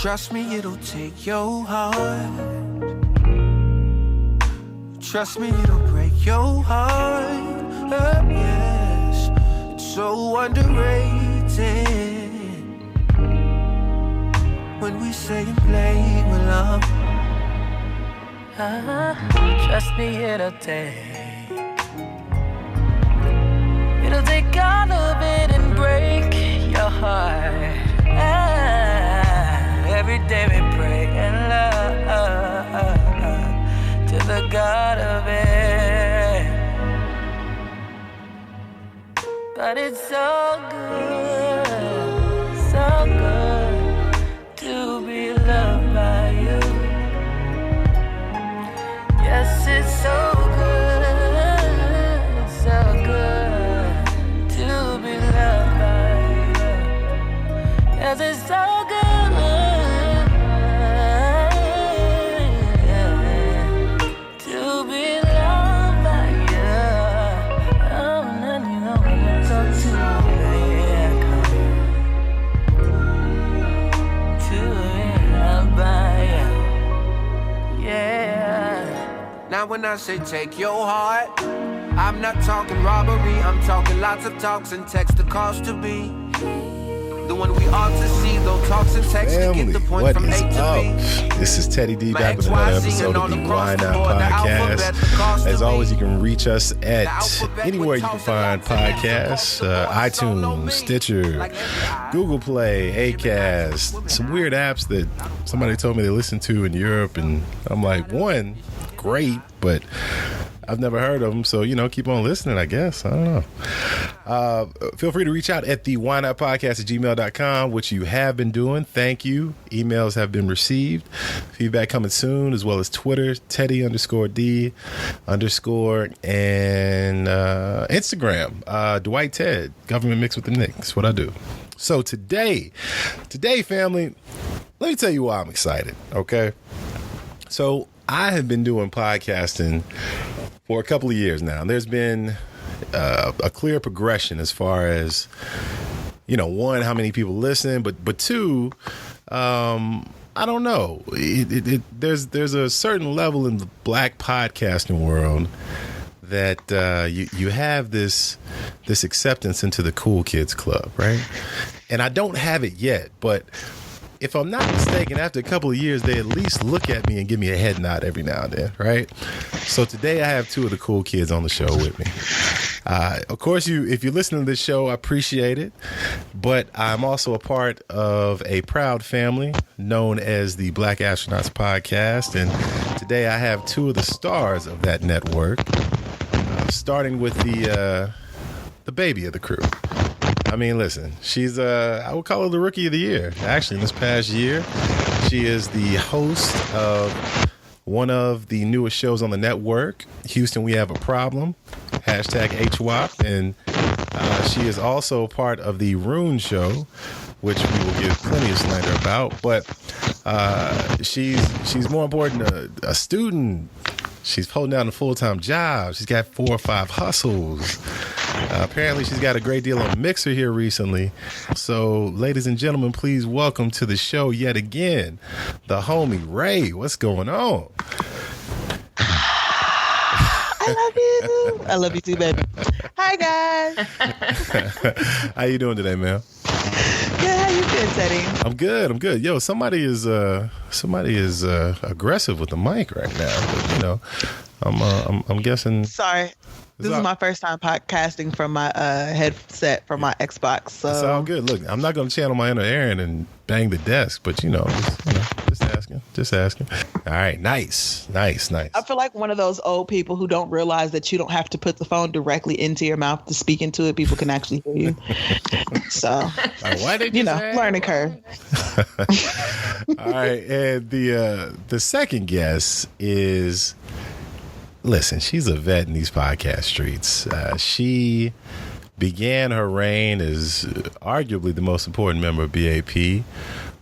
Trust me, it'll take your heart. Trust me, it'll break your heart. Yes, it's so underrated when we say and play with love. Trust me, it'll take all of it and break your heart. Every day we pray in love to the God of it. But it's so good to be loved by you. Yes, it's so good to be loved by you. Yes, it's so good to be loved by you. Oh, and you know when I talk to you, to be loved by you. Yeah. Now when I say take your heart, I'm not talking robbery, I'm talking lots of talks and text the cost to be the one we ought to see, though talks and text to get the point what from is A to up? B. This is Teddy D back with another episode of the Wine Out Podcast. As always, you can reach us at anywhere you can find podcasts, iTunes, Stitcher, Google Play, Acast, some weird apps that somebody told me they listen to in Europe, and I'm like, one, great, but I've never heard of them, so, keep on listening, I guess. I don't know. Feel free to reach out at the wineoutpodcast@gmail.com, which you have been doing. Thank you. Emails have been received. Feedback coming soon, as well as Twitter, Teddy_D_ and Instagram, Dwight Ted, government mixed with the Nick. That's what I do. So today, family, let me tell you why I'm excited, okay? So I have been doing podcasting for a couple of years now. There's been a clear progression as far as, one, how many people listen, but two, I don't know. There's a certain level in the black podcasting world that you have this acceptance into the cool kids club, right? And I don't have it yet, but if I'm not mistaken, after a couple of years, they at least look at me and give me a head nod every now and then, right? So today I have two of the cool kids on the show with me. Of course, if you're listening to this show, I appreciate it. But I'm also a part of a proud family known as the Black Astronauts Podcast. And today I have two of the stars of that network, starting with the baby of the crew. I mean, listen, she's, I would call her the rookie of the year. Actually, in this past year, she is the host of one of the newest shows on the network, Houston, We Have a Problem, #HWAP. And she is also part of the Rune Show, which we will give plenty of slander about. But she's more important, a student. She's holding down a full-time job. She's got 4 or 5 hustles. Apparently, she's got a great deal on Mixer here recently. So, ladies and gentlemen, please welcome to the show yet again, the homie Ray. What's going on? I love you. I love you too, baby. Hi, guys. How you doing today, man? Good. How you been, Teddy? I'm good. Yo, somebody is aggressive with the mic right now. But, I'm guessing. Sorry. This is my first time podcasting from my headset from my Xbox. So it's all good. Look, I'm not going to channel my inner Aaron and bang the desk, but just asking. All right, nice. I feel like one of those old people who don't realize that you don't have to put the phone directly into your mouth to speak into it. People can actually hear you. So, why did you learning curve. All right, and the second guest is. Listen, she's a vet in these podcast streets. She began her reign as arguably the most important member of BAP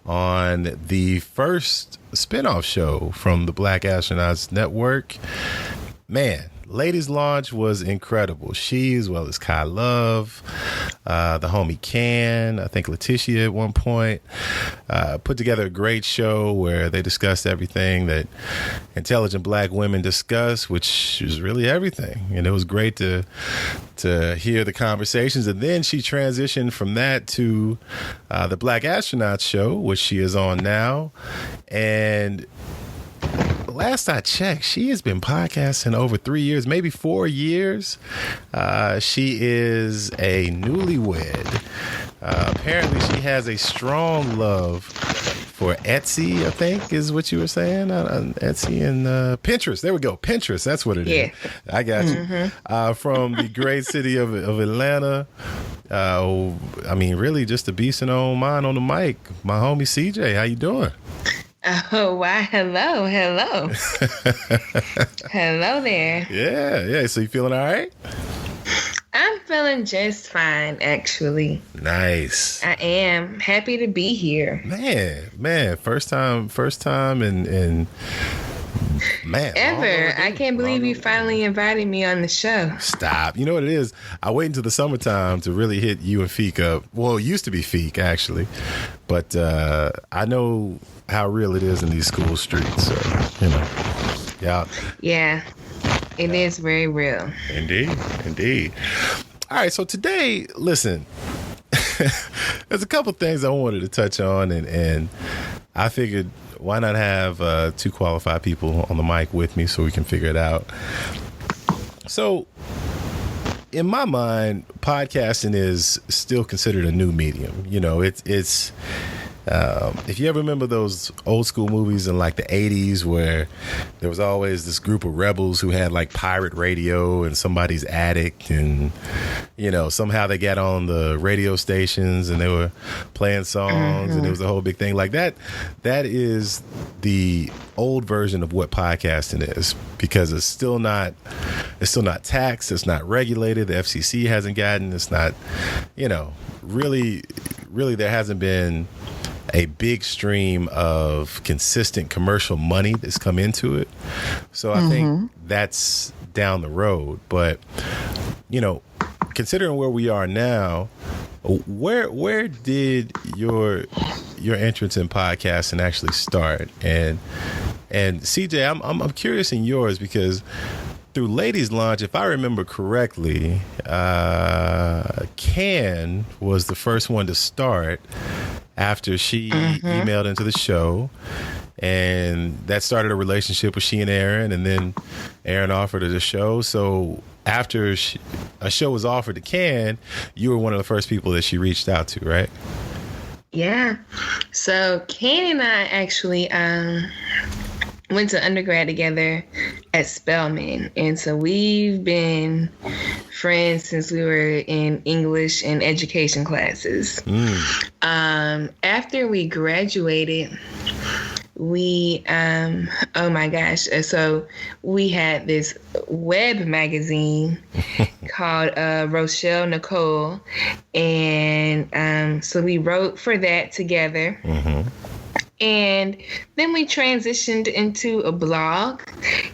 on the first spinoff show from the Black Astronauts Network. Man, Ladies Launch was incredible. She, as well as Kai Love, the homie Can, I think Letitia at one point, put together a great show where they discussed everything that intelligent black women discuss, which is really everything. And it was great to hear the conversations. And then she transitioned from that to the Black Astronauts show, which she is on now. And last I checked, she has been podcasting over 3 years, maybe 4 years. She is a newlywed. Apparently, she has a strong love for Etsy, I think is what you were saying. Etsy and Pinterest. There we go. Pinterest. That's what it is. I got you. From the great city of Atlanta. I mean, really just a beast in her own mind on the mic. My homie CJ, how you doing? Oh, wow. Hello. Hello there. Yeah. So you feeling all right? I'm feeling just fine, actually. Nice. I am happy to be here. Man. First time and man. Ever. I can't believe you finally invited me on the show. Stop. You know what it is? I wait until the summertime to really hit you and Feek up. Well, it used to be Feek, actually. But I know how real it is in these school streets. So, you know. Yeah. It is very real. Indeed. All right. So today, listen, there's a couple things I wanted to touch on. And I figured, why not have two qualified people on the mic with me so we can figure it out? So, in my mind, podcasting is still considered a new medium. You know, it's if you ever remember those old school movies in like the 80s where there was always this group of rebels who had like pirate radio in somebody's attic, and you know, somehow they got on the radio stations and they were playing songs and it was a whole big thing like that. That is the old version of what podcasting is, because it's still not taxed, it's not regulated, the FCC hasn't gotten, it's not, you know, really there hasn't been a big stream of consistent commercial money that's come into it. So I think that's down the road. But, you know, considering where we are now, where did your entrance in podcasting actually start? And CJ, I'm curious in yours, because through Ladies Launch, if I remember correctly, Can was the first one to start after she emailed into the show, and that started a relationship with she and Aaron, and then Aaron offered her the show. So after a show was offered to Can, you were one of the first people that she reached out to, right? Yeah. So Can and I actually went to undergrad together at Spelman. And so we've been friends since we were in English and education classes. After we graduated, we, oh my gosh. So we had this web magazine called Rochelle Nicole. And so we wrote for that together. And then we transitioned into a blog.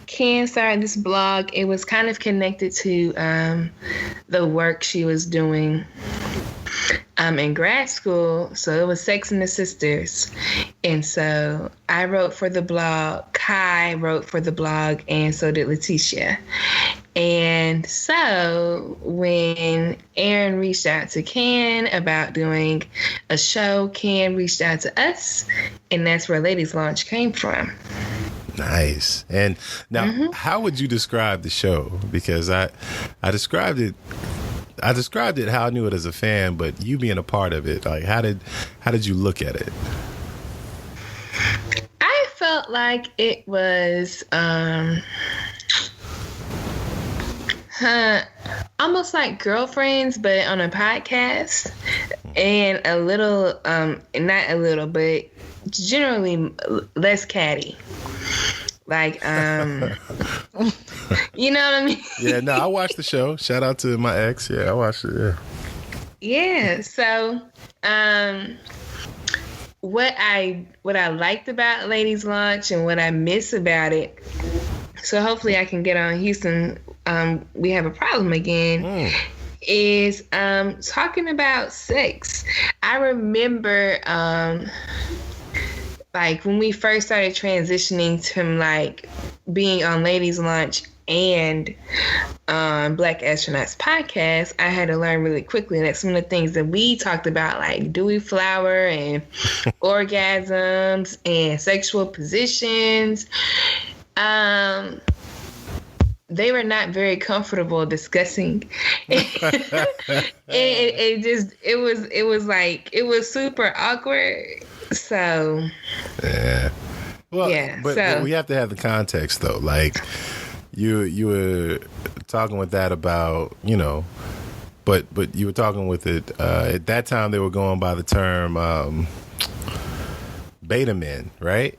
Can started this blog. It was kind of connected to the work she was doing in grad school. So it was Sex and the Sisters. And so I wrote for the blog. Kai wrote for the blog. And so did Letitia. And so when Aaron reached out to Can about doing a show, Can reached out to us, and that's where Ladies Launch came from. Nice. And now, how would you describe the show? Because I described it how I knew it as a fan, but you being a part of it, like how did you look at it? I felt like it was almost like Girlfriends, but on a podcast, and a little, not a little, but generally less catty. Like, you know what I mean? Yeah, no, I watched the show. Shout out to my ex. Yeah, I watched it. Yeah. Yeah. So, what I liked about Ladies Launch and what I miss about it. So hopefully I can get on Houston we have a problem again, is talking about sex. I remember like when we first started transitioning from like being on Ladies Lunch and Black Astronauts podcast, I had to learn really quickly that some of the things that we talked about, like dewy flower and orgasms and sexual positions, they were not very comfortable discussing. It was super awkward. So yeah. Well, yeah. But we have to have the context though. Like you were talking with that about, you know, but you were talking with it at that time they were going by the term beta men, right?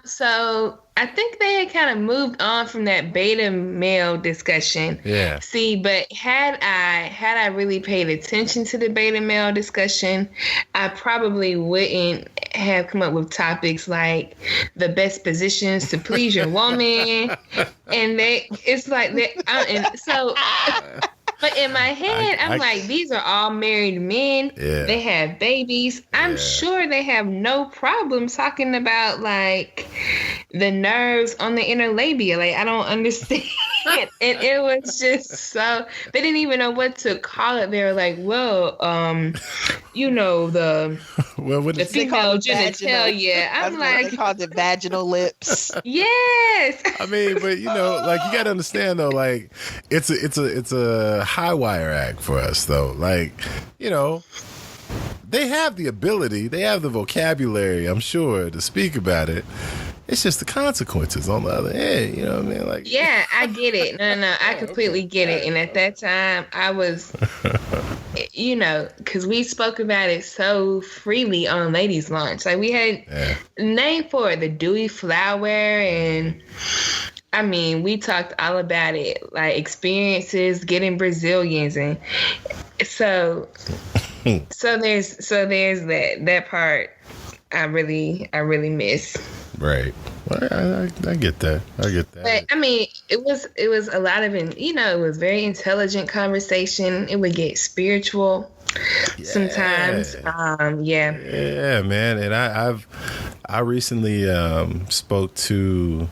So I think they had kind of moved on from that beta male discussion. Yeah. See, but had I really paid attention to the beta male discussion, I probably wouldn't have come up with topics like the best positions to please your woman, and But in my head, I'm like, these are all married men. Yeah. They have babies. I'm sure they have no problem talking about like the nerves on the inner labia. Like, I don't understand. And it was just so, they didn't even know what to call it. They were like, well, you know, the female genitalia. I'm like, they called it vaginal lips. Yes. I mean, but you know, like you got to understand though, like it's a high wire act for us though. Like, you know, they have the ability, they have the vocabulary, I'm sure, to speak about it. It's just the consequences on the other end, you know what I mean? Like, yeah, I get it. No, I completely get it. And at that time, I was, you know, because we spoke about it so freely on Ladies Lunch. Like, we had a name for it, the dewy flower, and I mean, we talked all about it, like experiences, getting Brazilians, and so there's that part I really miss. Right. Well, I get that. But I mean, it was a lot of, it was very intelligent conversation. It would get spiritual sometimes. Yeah, man. And I recently spoke to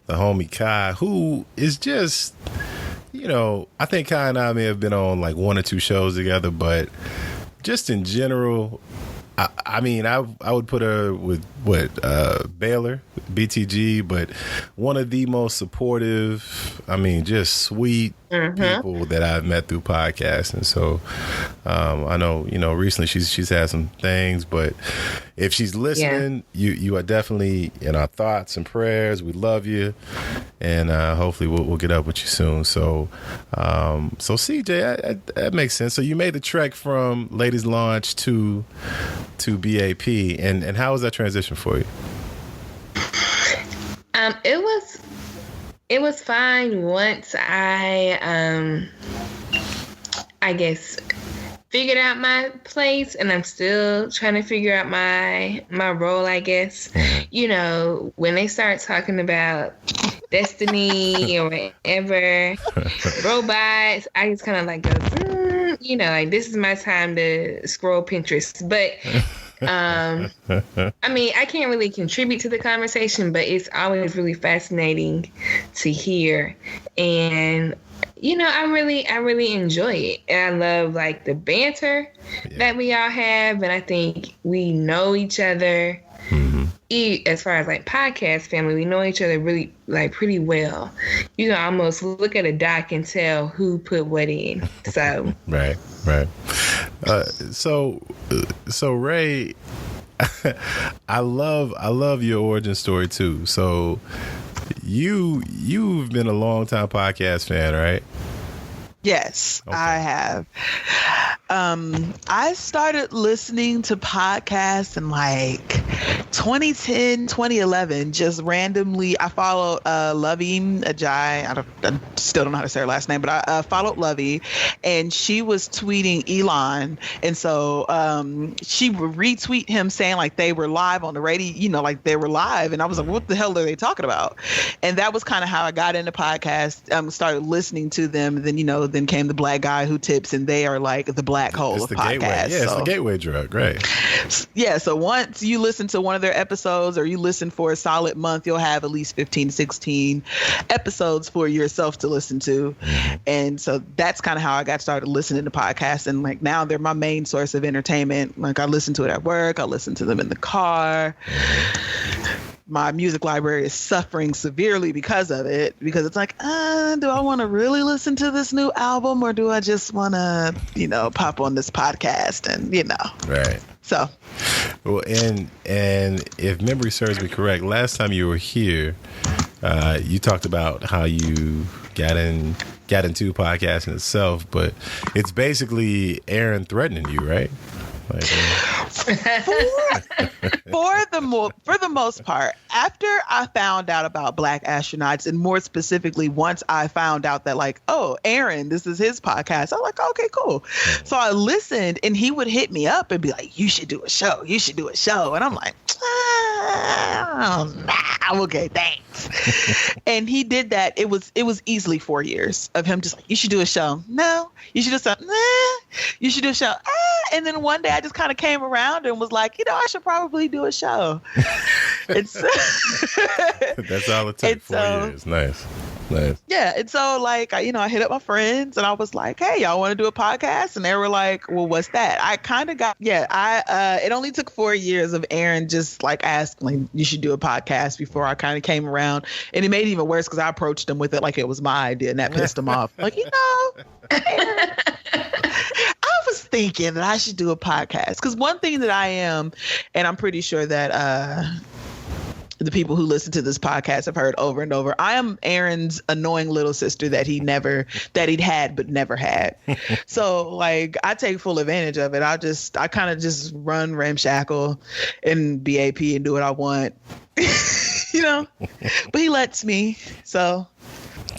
the homie Kai, who is just, you know, I think Kai and I may have been on like one or two shows together, but just in general, I mean, I would put her with Baylor, BTG, but one of the most supportive, I mean, just sweet people that I've met through podcasting. So I know, you know, recently she's had some things, but if she's listening, you are definitely in our thoughts and prayers. We love you, and hopefully we'll get up with you soon. So CJ, that makes sense. So you made the trek from Ladies Launch to BAP, and how was that transition for you? It was fine once I guess figured out my place, and I'm still trying to figure out my role, I guess. You know, when they start talking about destiny or whatever, robots, I just kind of like go, you know, like this is my time to scroll Pinterest. But I mean, I can't really contribute to the conversation, but it's always really fascinating to hear. And, you know, I really enjoy it. And I love like the banter that we all have. And I think we know each other. As far as like podcast family, we know each other really like pretty well. You can almost look at a doc and tell who put what in. So right. So Ray, I love your origin story too. So you've been a long time podcast fan, right? Yes, okay. I have. I started listening to podcasts in like 2010, 2011. Just randomly, I followed Lovey Ajay. I still don't know how to say her last name, but I followed Lovey, and she was tweeting Elon, and so she would retweet him saying like they were live on the radio, you know, like they were live, and I was like, what the hell are they talking about? And that was kind of how I got into podcasts. Started listening to them, and then then came the Black Guy Who Tips, and they are like the black hole it's of the podcasts. Gateway. Yeah, it's the gateway drug, right? Yeah, so once you listen to one of their episodes, or you listen for a solid month, you'll have at least 15 to 16 episodes for yourself to listen to. And so that's kind of how I got started listening to podcasts, and like now they're my main source of entertainment. Like I listen to it at work, I listen to them in the car. My music library is suffering severely because of it, because it's like, do I want to really listen to this new album, or do I just want to, pop on this podcast and, Right. So. Well, and if memory serves me correct, last time you were here, you talked about how you got into podcasting itself, but it's basically Aaron threatening you, right? Like, for the most part, after I found out about Black Astronauts, and more specifically, once I found out that like, oh, Aaron, this is his podcast, I'm like, okay, cool. So I listened, and he would hit me up and be like, you should do a show. You should do a show. And I'm like, okay, thanks. And he did that. It was easily 4 years of him just like, you should do a show. No, you should do something. You should do a show. And then one day I just kind of came around and was like, I should probably do a show. It's that's all it took. 4 years. Nice. Yeah. And so like, I hit up my friends and I was like, hey, y'all want to do a podcast? And they were like, well, what's that? I kind of got, it only took 4 years of Aaron just like asking, like, you should do a podcast before I kind of came around. And it made it even worse because I approached him with it like it was my idea, and that pissed him off. Like, Aaron, I was thinking that I should do a podcast, because one thing that I am, and I'm pretty sure that the people who listen to this podcast have heard over and over, I am Aaron's annoying little sister that he'd had but never had. So like I take full advantage of it. I kind of just run ramshackle and BAP and do what I want. But he lets me. So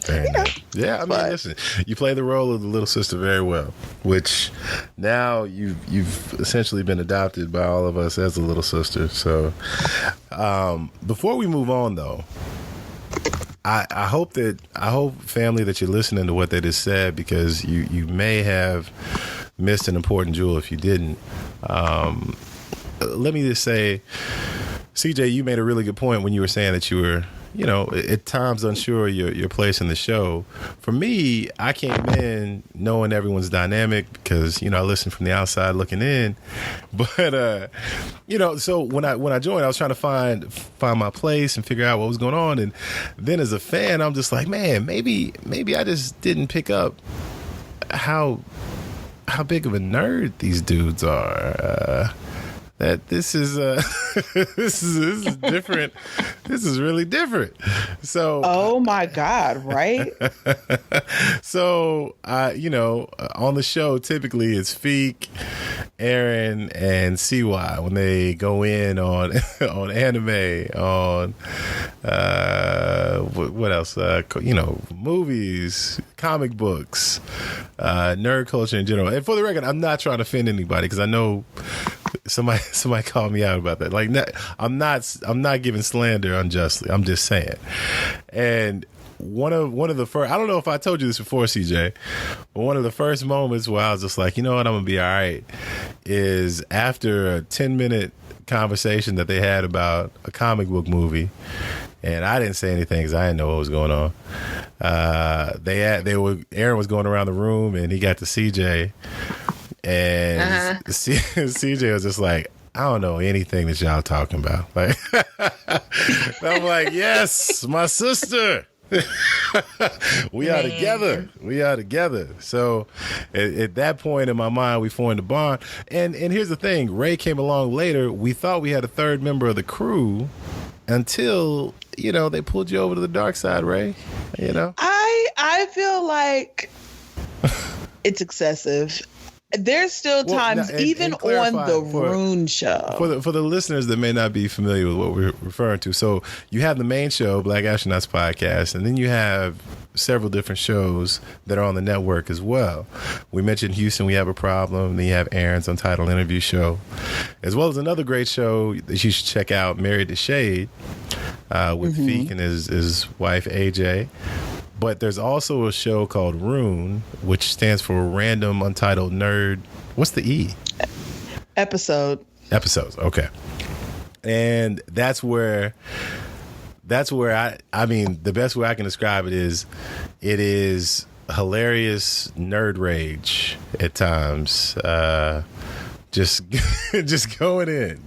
fair enough. Yeah, I mean, listen, you play the role of the little sister very well, which now you've essentially been adopted by all of us as a little sister. So before we move on, though, I hope family that you're listening to what they just said, because you may have missed an important jewel if you didn't. Let me just say, CJ, you made a really good point when you were saying that you were, at times unsure your place in the show. For me, I came in knowing everyone's dynamic because, I listened from the outside looking in. But, so when I joined, I was trying to find my place and figure out what was going on. And then as a fan, I'm just like, man, maybe I just didn't pick up how big of a nerd these dudes are. That this is this is different. This is really different. So, oh my God, right? So, on the show, typically it's Feek, Aaron, and CY when they go in on anime, on what else? Movies, comic books, nerd culture in general. And for the record, I'm not trying to offend anybody, because I know somebody called me out about that. Like, I'm not giving slander unjustly. I'm just saying. And one of the first, I don't know if I told you this before, CJ, but one of the first moments where I was just like, you know what, I'm gonna be all right, is after a 10-minute conversation that they had about a comic book movie. And I didn't say anything because I didn't know what was going on. Aaron was going around the room, and he got to CJ. And CJ was just like, I don't know anything that y'all talking about. Like, I'm like, yes, my sister. We are together. We are together. So at that point in my mind, we formed a bond. And here's the thing. Ray came along later. We thought we had a third member of the crew until, they pulled you over to the dark side, Ray. I feel like it's excessive. there's still times, even on the Rune show. For the listeners that may not be familiar with what we're referring to, so you have the main show, Black Astronauts Podcast, and then you have several different shows that are on the network as well. We mentioned Houston, We Have a Problem. Then you have Aaron's Untitled Interview Show, as well as another great show that you should check out, Married to Shade, with Feek and his wife AJ. But there's also a show called Rune, which stands for Random Untitled Nerd. What's the E? Episodes. Okay. And that's where I mean, the best way I can describe it is hilarious nerd rage at times. Just going in.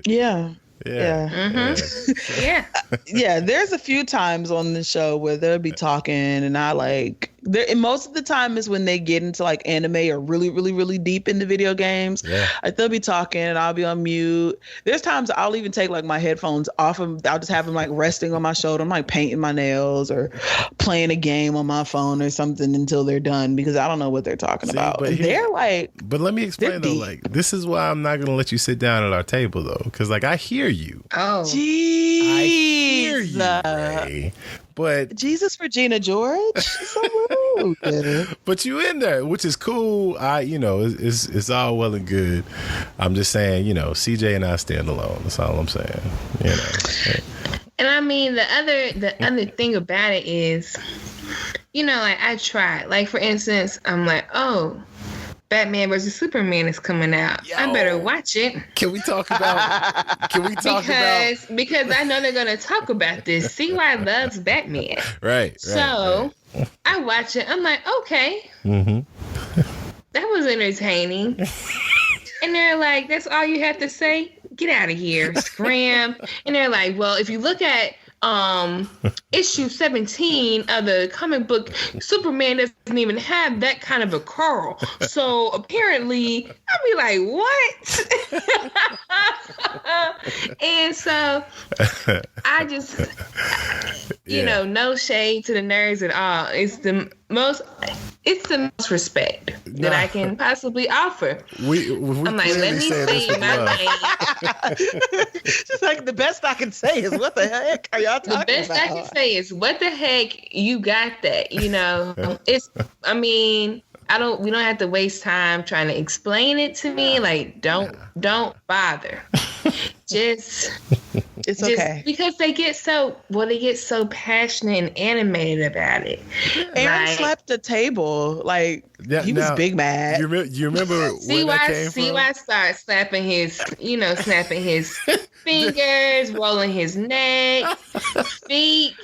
Yeah. Yeah. Mm-hmm. Yeah. Yeah. There's a few times on the show where they'll be talking and I like, and most of the time is when they get into like anime or really, really, really deep into video games. Yeah. Like they'll be talking and I'll be on mute. There's times I'll even take like my headphones off of, I'll just have them like resting on my shoulder. I'm like painting my nails or playing a game on my phone or something until they're done because I don't know what they're talking about. But they're like, but let me explain though, like this is why I'm not going to let you sit down at our table though. Cause like I hear you. Oh, jeez. I hear you, Ray. But Jesus, Regina George, so rude. But you in there, which is cool. It's all well and good. I'm just saying, CJ and I stand alone. That's all I'm saying. And I mean, the other thing about it is, like I tried. Like for instance, I'm like, oh, Batman versus Superman is coming out. Yo, I better watch it. Can we talk about? Because I know they're gonna talk about this. CY loves Batman. Right. So I watch it. I'm like, okay, that was entertaining. And they're like, that's all you have to say? Get out of here, scram. And they're like, well, if you look at issue 17 of the comic book, Superman doesn't even have that kind of a curl. So apparently, I'd be like, what? And so I just, no shade to the nerds at all. It's the most respect that I can possibly offer. I'm like, let me say my name. Just like the best I can say is, what the heck are y'all talking about? The best I can say is, what the heck you got that? We don't have to waste time trying to explain it to me. Like, don't bother. It's okay. Because they get so passionate and animated about it. Aaron slapped the table. Like, he was big mad. You remember where that came from? CY started slapping his, snapping his fingers, rolling his neck. Feek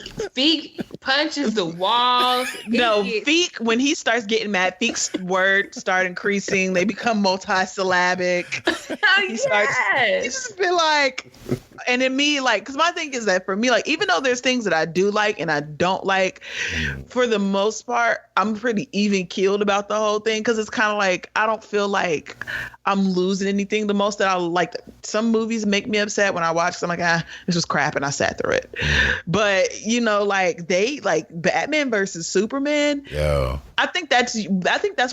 punches the walls. Feek, when he starts getting mad, Feek's words start increasing. They become multisyllabic. He just be like, and then me, like, because my thing is that for me, like, even though there's things that I do like and I don't like, for the most part, I'm pretty even keeled about the whole thing, because it's kind of like, I don't feel like I'm losing anything. The most that I like, some movies make me upset when I watch, so I'm like, this was crap, and I sat through it. But like Batman versus Superman. Yo. I think that's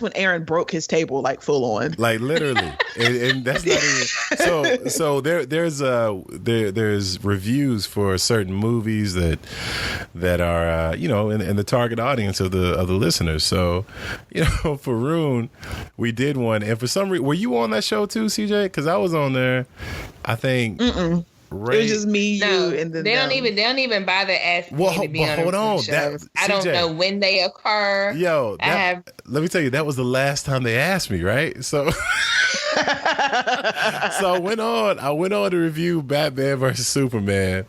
when Aaron broke his table, like, full on. Like, literally. and that's not even so there's reviews for certain movies that are in the target audience of the listeners. So, for Rune, we did one, and for some reason, were you on that show too, CJ? Because I was on there, I think. Ray, it was just me, and then they don't even bother asking me to be on. Hold on, I don't know when they occur. Yo, let me tell you, that was the last time they asked me, right? So, I went on to review Batman versus Superman,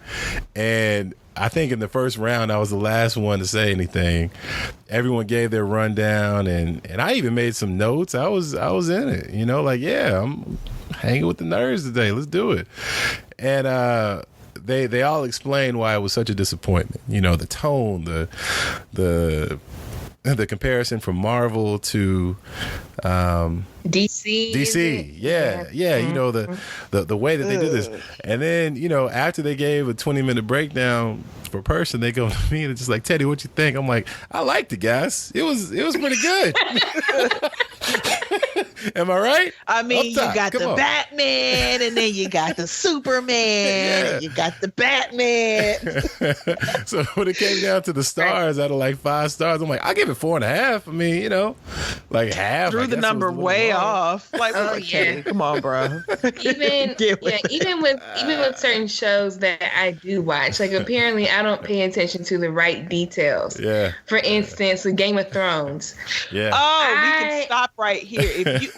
and I think in the first round, I was the last one to say anything. Everyone gave their rundown, and I even made some notes. I was in it, I'm hanging with the nerds today. Let's do it. And they all explained why it was such a disappointment. The tone, the comparison from Marvel to DC. Yeah. The way that they do this. And then, after they gave a 20-minute breakdown per person, they go to me and it's just like, Teddy, what you think? I'm like, I liked it, guys. It was pretty good. Am I right? I mean, you Up top. got Come the on. Batman, and then you got the Superman, and you got the Batman. So when it came down to the stars, out of like 5 stars, I'm like, I give it 4.5. I mean, you know, like half. Drew I the guess it number was a little way wrong. off. Like, Oh, we're kidding. Come on, bro. Even Get with it. even with certain shows that I do watch, like apparently I don't pay attention to the right details. Yeah. For instance, with Game of Thrones. Yeah. Oh, we can stop right here. If you,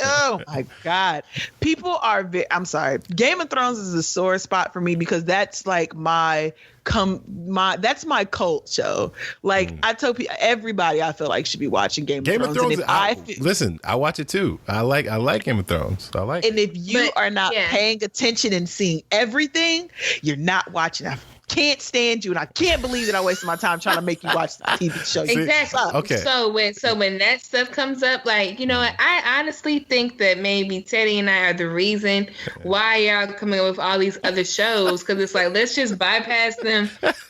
oh my God, people are. I'm sorry. Game of Thrones is a sore spot for me because that's like that's my cult show. Like I tell people, everybody I feel like should be watching Game of Thrones. And if listen, I watch it too. I like Game of Thrones. I like. And if you But, are not yeah. paying attention and seeing everything, you're not watching. I can't stand you, and I can't believe that I wasted my time trying to make you watch the TV show. Exactly. Okay. So when that stuff comes up, like, you know what, I honestly think that maybe Teddy and I are the reason why y'all coming up with all these other shows, because it's like, let's just bypass them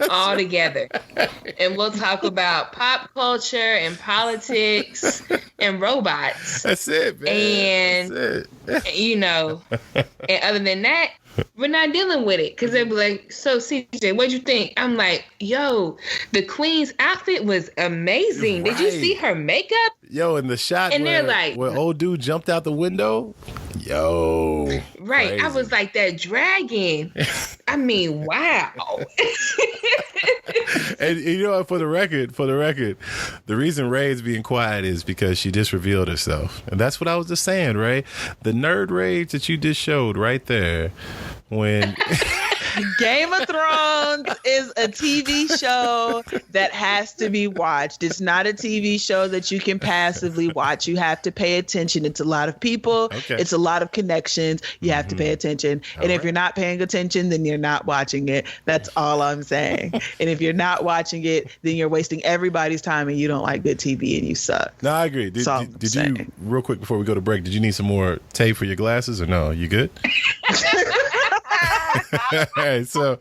all together, and we'll talk about pop culture and politics and robots. That's it, man. And That's it. you know, and other than that, we're not dealing with it, because they'll be like, so CJ, what'd you think? I'm like, yo, the queen's outfit was amazing. Did you Right. see her makeup? Yo, in the shot And where, they're like- where old dude jumped out the window. Yo. Right. I Crazy. was like, that dragon. I mean, wow. And you know what, for the record, the reason Ray's being quiet is because she just revealed herself. And that's what I was just saying, Ray. The nerd rage that you just showed right there when Game of Thrones is a TV show that has to be watched. It's not a TV show that you can passively watch. You have to pay attention. It's a lot of people. Okay. It's a lot of connections. You have to pay attention. And if right. you're not paying attention, then you're not watching it. That's all I'm saying. And if you're not watching it, then you're wasting everybody's time and you don't like good TV and you suck. No, I agree. Did That's all I'm you, saying. real quick before we go to break, did you need some more tape for your glasses or no? You good? All right, so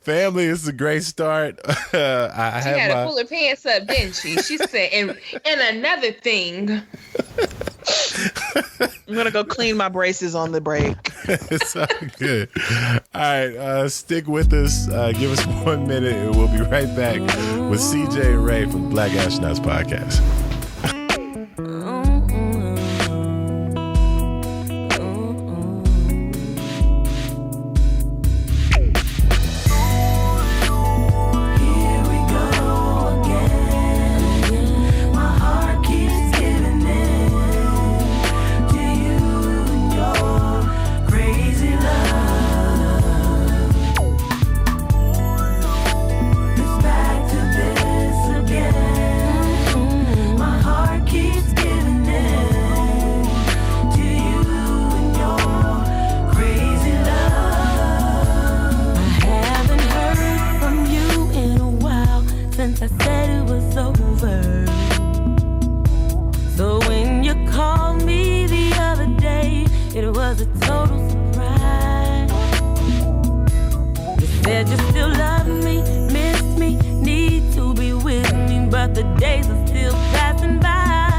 family, this is a great start. I She have had my to pull her pants up, didn't she? She said, and another thing. I'm going to go clean my braces on the break. It's all good. All right, stick with us. Give us 1 minute, and we'll be right back with CJ and Ray from the Black Astronauts Podcast. Here we go again. My heart keeps giving in to you and your crazy love. It's back to this again. My heart keeps giving in to you and your crazy love. I haven't heard from you in a while since I said it was over. So when you called me the other day, it was a total surprise. You said you still love me, miss me, need to be with me, but the days are still passing by.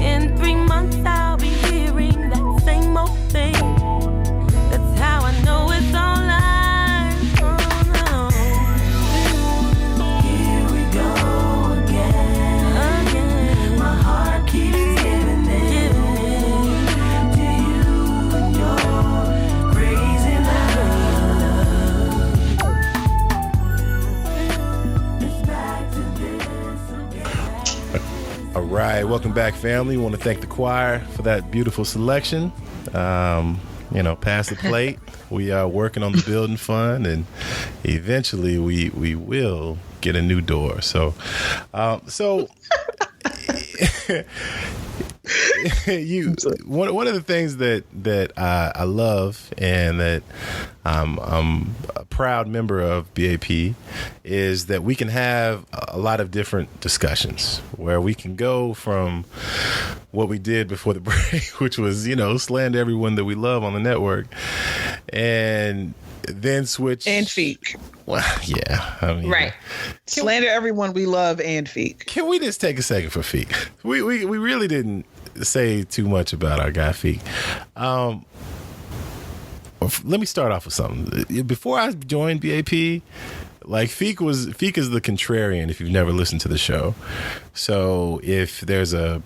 In 3 months I'll be hearing that same old thing. That's how I know it's all lies. Oh, no. Here we go again. My heart keeps giving in to you and your crazy love. It's back to this again. All right, welcome back, family. Want to thank the choir for that beautiful selection. Pass the plate. We are working on the building fund, and eventually we will get a new door. So one of the things that I love and that I'm a proud member of BAP is that we can have a lot of different discussions where we can go from what we did before the break, which was, slander everyone that we love on the network, and then switch And Feek. Well, yeah, I mean, Right. Slander everyone we love and Feek. Can we just take a second for Feek? We really didn't. say too much about our guy Feek. Let me start off with something. Before I joined BAP, like Feek is the contrarian if you've never listened to the show. So if there's a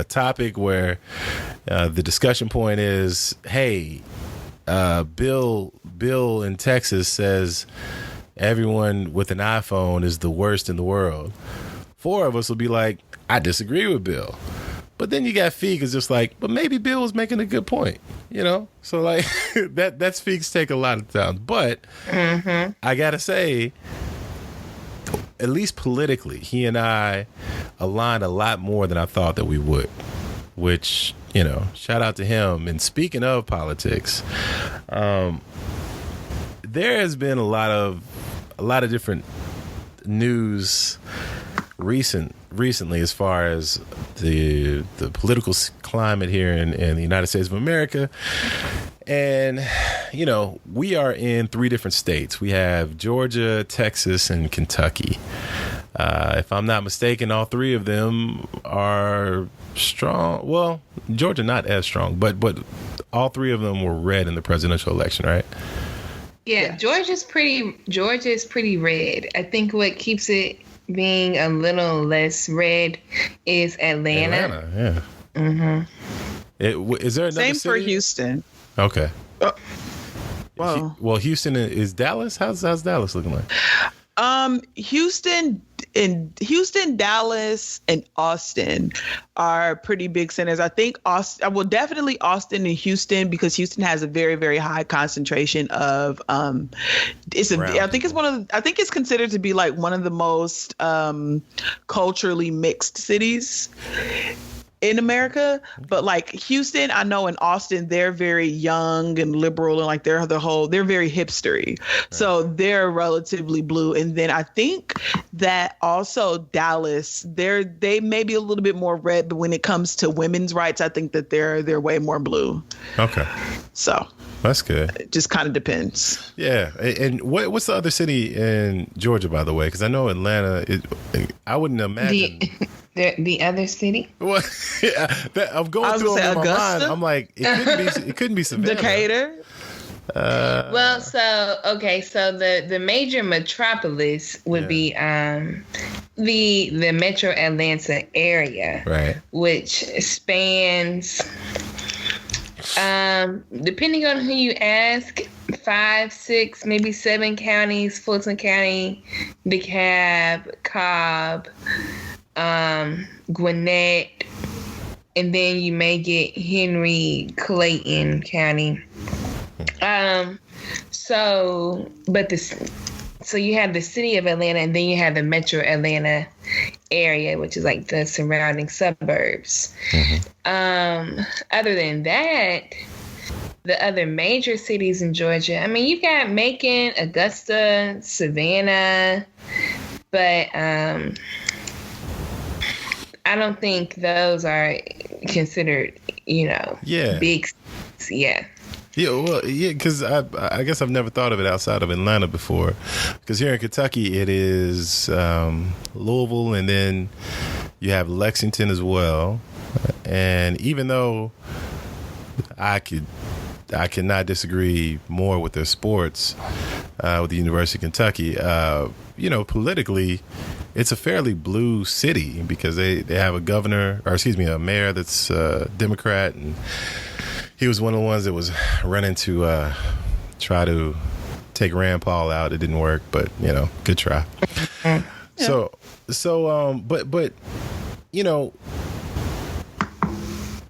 topic where the discussion point is, hey, Bill in Texas says everyone with an iPhone is the worst in the world, 4 of us will be like, I disagree with Bill. But then you got Feek is just like, but maybe Bill was making a good point, you know? So like that's Feek's take a lot of times. But I gotta say, at least politically, he and I aligned a lot more than I thought that we would. Which, you know, shout out to him. And speaking of politics, there has been a lot of different news recently as far as the political climate here in the United States of America. And, you know, we are in 3 different states. We have Georgia, Texas, and Kentucky. If I'm not mistaken, all 3 of them are strong. Well, Georgia not as strong, but all 3 of them were red in the presidential election, right? Yeah, Georgia's pretty red. I think what keeps it being a little less red is Atlanta. Yeah. Mm-hmm. Is there another Same city? for Houston. Okay. Well, Houston is Dallas. How's Dallas looking like? Houston, Dallas, and Austin are pretty big centers. I think definitely Austin and Houston, because Houston has a very, very high concentration of I think it's considered to be like one of the most culturally mixed cities in America. But like Houston, I know, in Austin, they're very young and liberal, and like they're very hipstery. Right. So they're relatively blue. And then I think that also Dallas, they may be a little bit more red, but when it comes to women's rights, I think that they're way more blue. Okay. So that's good. It just kind of depends. Yeah. And what's the other city in Georgia, by the way? Because I know Atlanta, I wouldn't imagine. The other city? Well, yeah, I'm going through it in my mind. I'm like, it couldn't be Savannah. Decatur? Well, so the major metropolis would be the Metro Atlanta area, right? Which spans, depending on who you ask, 5, 6, maybe 7 counties: Fulton County, DeKalb, Cobb, Gwinnett, and then you may get Henry Clayton County. So you have the city of Atlanta, and then you have the Metro Atlanta area, which is like the surrounding suburbs. Mm-hmm. Other than that, the other major cities in Georgia, I mean, you've got Macon, Augusta, Savannah, but I don't think those are considered, big. Yeah. Yeah, well, yeah, because I guess I've never thought of it outside of Atlanta before. Because here in Kentucky, it is Louisville, and then you have Lexington as well. And even though I cannot disagree more with their sports with the University of Kentucky, politically, it's a fairly blue city because they have a mayor that's Democrat, and he was one of the ones that was running to try to take Rand Paul out. It didn't work, but good try. Yeah. But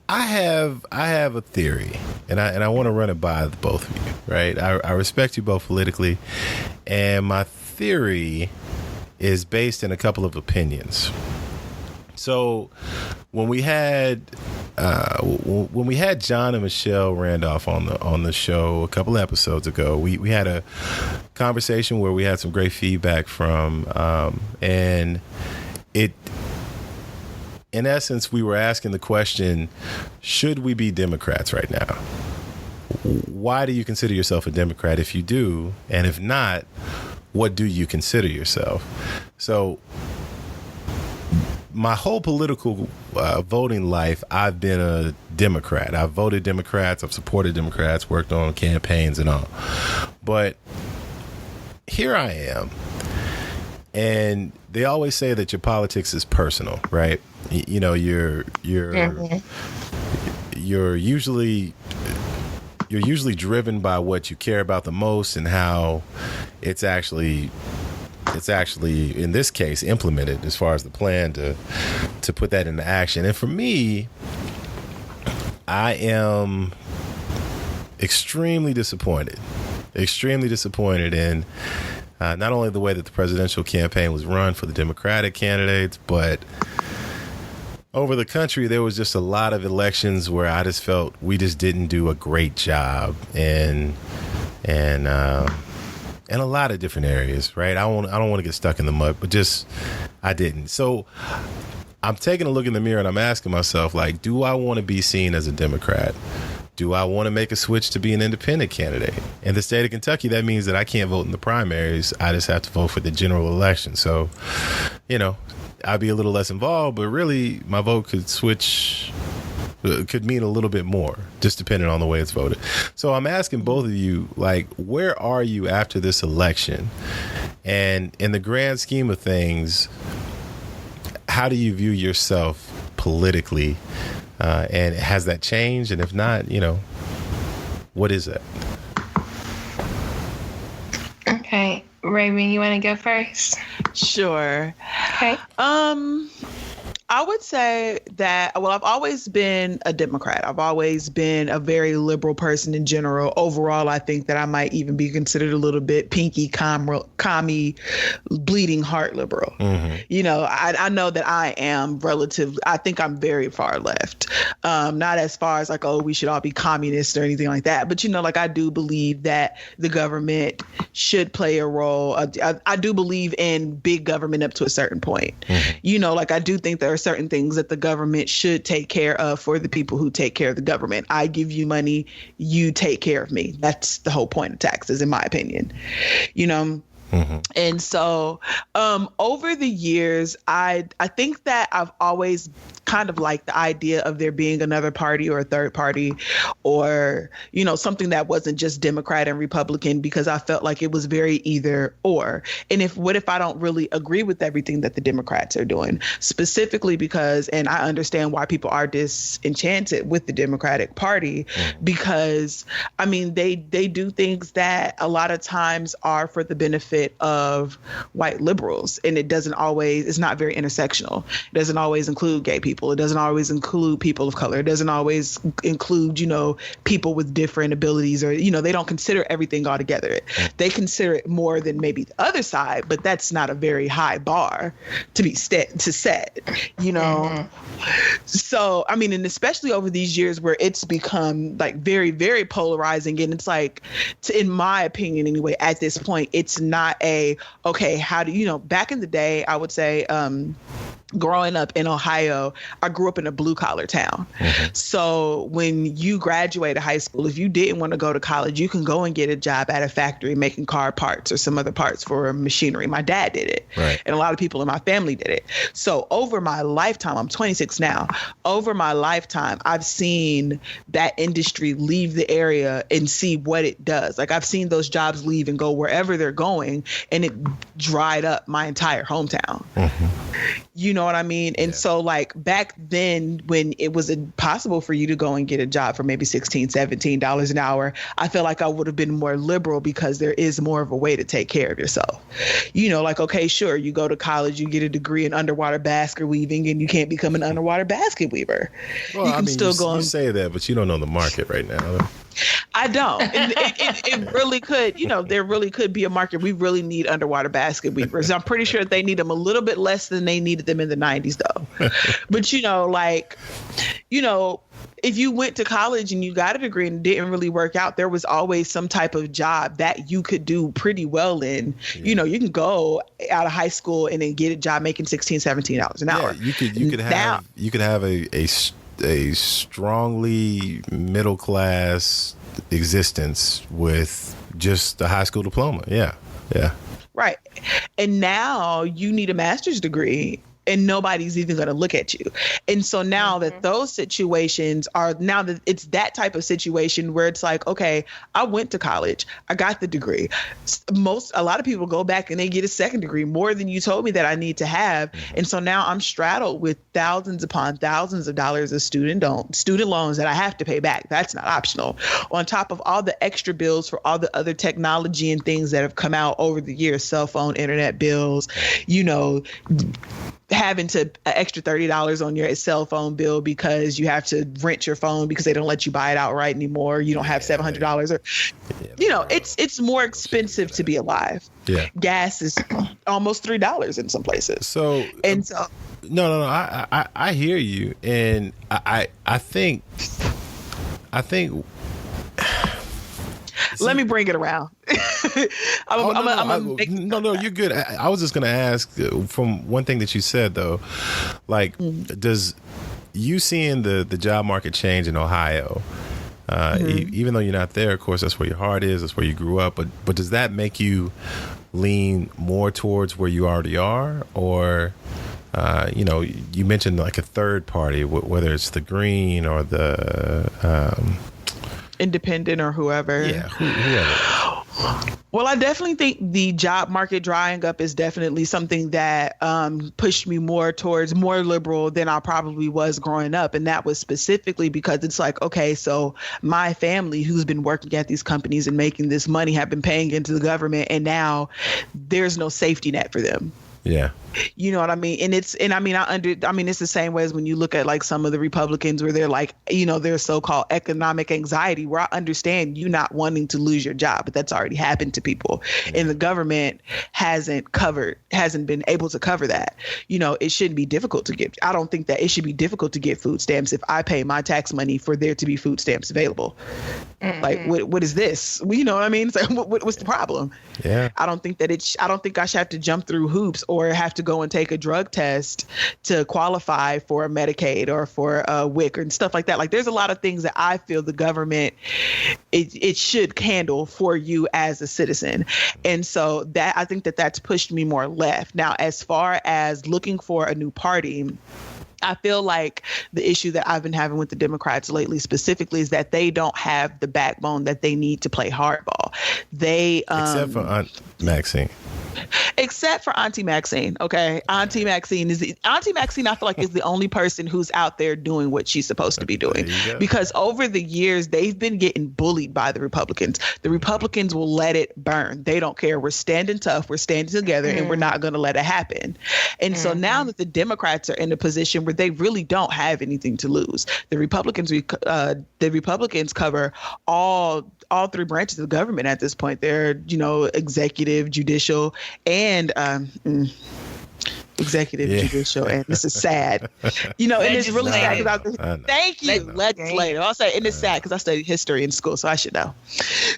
I have a theory, and I want to run it by the both of you, right? I respect you both politically, and my theory is based in a couple of opinions. So when we had John and Michelle Randolph on the show a couple episodes ago, we had a conversation where we had some great feedback from, and it, in essence, we were asking the question, should we be Democrats right now? Why do you consider yourself a Democrat if you do? And if not, what do you consider yourself? So my whole political voting life, I've been a Democrat. I've voted Democrats. I've supported Democrats, worked on campaigns and all. But here I am. And they always say that your politics is personal, right? You know, you're usually driven by what you care about the most and how it's actually in this case implemented as far as the plan to put that into action. And for me, I am extremely disappointed in not only the way that the presidential campaign was run for the Democratic candidates, but over the country, there was just a lot of elections where I just felt we just didn't do a great job in a lot of different areas, right? I don't want to get stuck in the mud, but just I didn't. So I'm taking a look in the mirror and I'm asking myself, like, do I want to be seen as a Democrat? Do I want to make a switch to be an independent candidate? In the state of Kentucky, that means that I can't vote in the primaries. I just have to vote for the general election. So, you know, I'd be a little less involved, but really my vote could mean a little bit more, just depending on the way it's voted. So I'm asking both of you, like, where are you after this election? And in the grand scheme of things, how do you view yourself politically? And has that changed? And if not, you know, what is it? Okay. Raven, you want to go first? Sure. Okay. I would say that, well, I've always been a Democrat. I've always been a very liberal person in general. Overall, I think that I might even be considered a little bit pinky, commie, bleeding heart liberal. Mm-hmm. You know, I know that I am I think I'm very far left. Not as far as like, oh, we should all be communists or anything like that. But, you know, like I do believe that the government should play a role. I do believe in big government up to a certain point. Mm-hmm. You know, like I do think there are certain things that the government should take care of for the people who take care of the government. I give you money, you take care of me. That's the whole point of taxes, in my opinion. You know, mm-hmm. And so over the years, I think that I've always kind of liked the idea of there being another party or a third party or, you know, something that wasn't just Democrat and Republican, because I felt like it was very either or. And what if I don't really agree with everything that the Democrats are doing, specifically because, and I understand why people are disenchanted with the Democratic Party, because, I mean, they do things that a lot of times are for the benefit of white liberals. And it's not very intersectional. It doesn't always include gay people. It doesn't always include people of color. It doesn't always include, you know, people with different abilities, or, you know, they don't consider everything altogether. They consider it more than maybe the other side, but that's not a very high bar to set, you know? Mm-hmm. So, I mean, and especially over these years where it's become like very, very polarizing. And it's like, in my opinion anyway, at this point, it's not okay, how do you know, back in the day, I would say, growing up in Ohio, I grew up in a blue collar town. Mm-hmm. So when you graduate high school, if you didn't want to go to college, you can go and get a job at a factory making car parts or some other parts for machinery. My dad did it. Right. And a lot of people in my family did it. So over my lifetime, I'm 26 now, over my lifetime, I've seen that industry leave the area and see what it does. Like I've seen those jobs leave and go wherever they're going, and it dried up my entire hometown. Mm-hmm. You know what I mean? And so like back then when it was impossible for you to go and get a job for maybe $16, $17 an hour, I feel like I would have been more liberal because there is more of a way to take care of yourself. You know, like, okay, sure, you go to college, you get a degree in underwater basket weaving, and you can't become an underwater basket weaver. Well, you say that, but you don't know the market right now. I don't. It really could, you know, there really could be a market. We really need underwater basket weavers. I'm pretty sure they need them a little bit less than they needed them in the 90s, though. But, you know, like, you know, if you went to college and you got a degree and it didn't really work out, there was always some type of job that you could do pretty well in. Yeah. You know, you can go out of high school and then get a job making $16, $17 an hour. You could have a strongly middle class existence with just a high school diploma. Yeah. Right. And now you need a master's degree and nobody's even going to look at you. And so now that those situations are, now that it's that type of situation where it's like, okay, I went to college, I got the degree. A lot of people go back and they get a second degree, more than you told me that I need to have. And so now I'm straddled with thousands upon thousands of dollars of student loans that I have to pay back. That's not optional. On top of all the extra bills for all the other technology and things that have come out over the years, cell phone, internet bills, having to extra $30 on your cell phone bill because you have to rent your phone because they don't let you buy it outright anymore. You don't have $700 or, it's more expensive to be alive. Yeah. Gas is almost $3 in some places. No, I hear you. And I think let me bring it around. No, you're good. I was just going to ask from one thing that you said, though, like, does you seeing the job market change in Ohio, even though you're not there, of course, that's where your heart is, that's where you grew up, but does that make you lean more towards where you already are? Or, you mentioned like a third party, whether it's the Green or the Independent or whoever. Yeah, whoever. Well, I definitely think the job market drying up is definitely something that pushed me more towards more liberal than I probably was growing up. And that was specifically because it's like, okay, so my family who's been working at these companies and making this money have been paying into the government, and now there's no safety net for them. Yeah. You know what I mean? It's the same way as when you look at like some of the Republicans where they're like, their so-called economic anxiety, where I understand you not wanting to lose your job, but that's already happened to people. And the government hasn't been able to cover that. It shouldn't be difficult to get. I don't think that it should be difficult to get food stamps if I pay my tax money for there to be food stamps available. Like, what is this? You know what I mean? It's like, what's the problem? Yeah. I don't think I should have to jump through hoops or have to go and take a drug test to qualify for a Medicaid or for a WIC and stuff like that. Like, there's a lot of things that I feel the government, it should handle for you as a citizen. And so that, I think that's pushed me more left. Now, as far as looking for a new party, I feel like the issue that I've been having with the Democrats lately specifically is that they don't have the backbone that they need to play hardball. Except for Aunt Maxine. Except for Auntie Maxine, okay? Auntie Maxine, I feel like, is the only person who's out there doing what she's supposed to be doing. Because over the years, they've been getting bullied by the Republicans. The Republicans will let it burn. They don't care. We're standing tough. We're standing together, and we're not going to let it happen. And so now that the Democrats are in a position where they really don't have anything to lose, the Republicans cover all three branches of government at this point. They're, executive, judicial, and executive, judicial, and this is sad. And it's really sad because thank you, legislative. I'll say, and it's sad because I studied history in school, so I should know.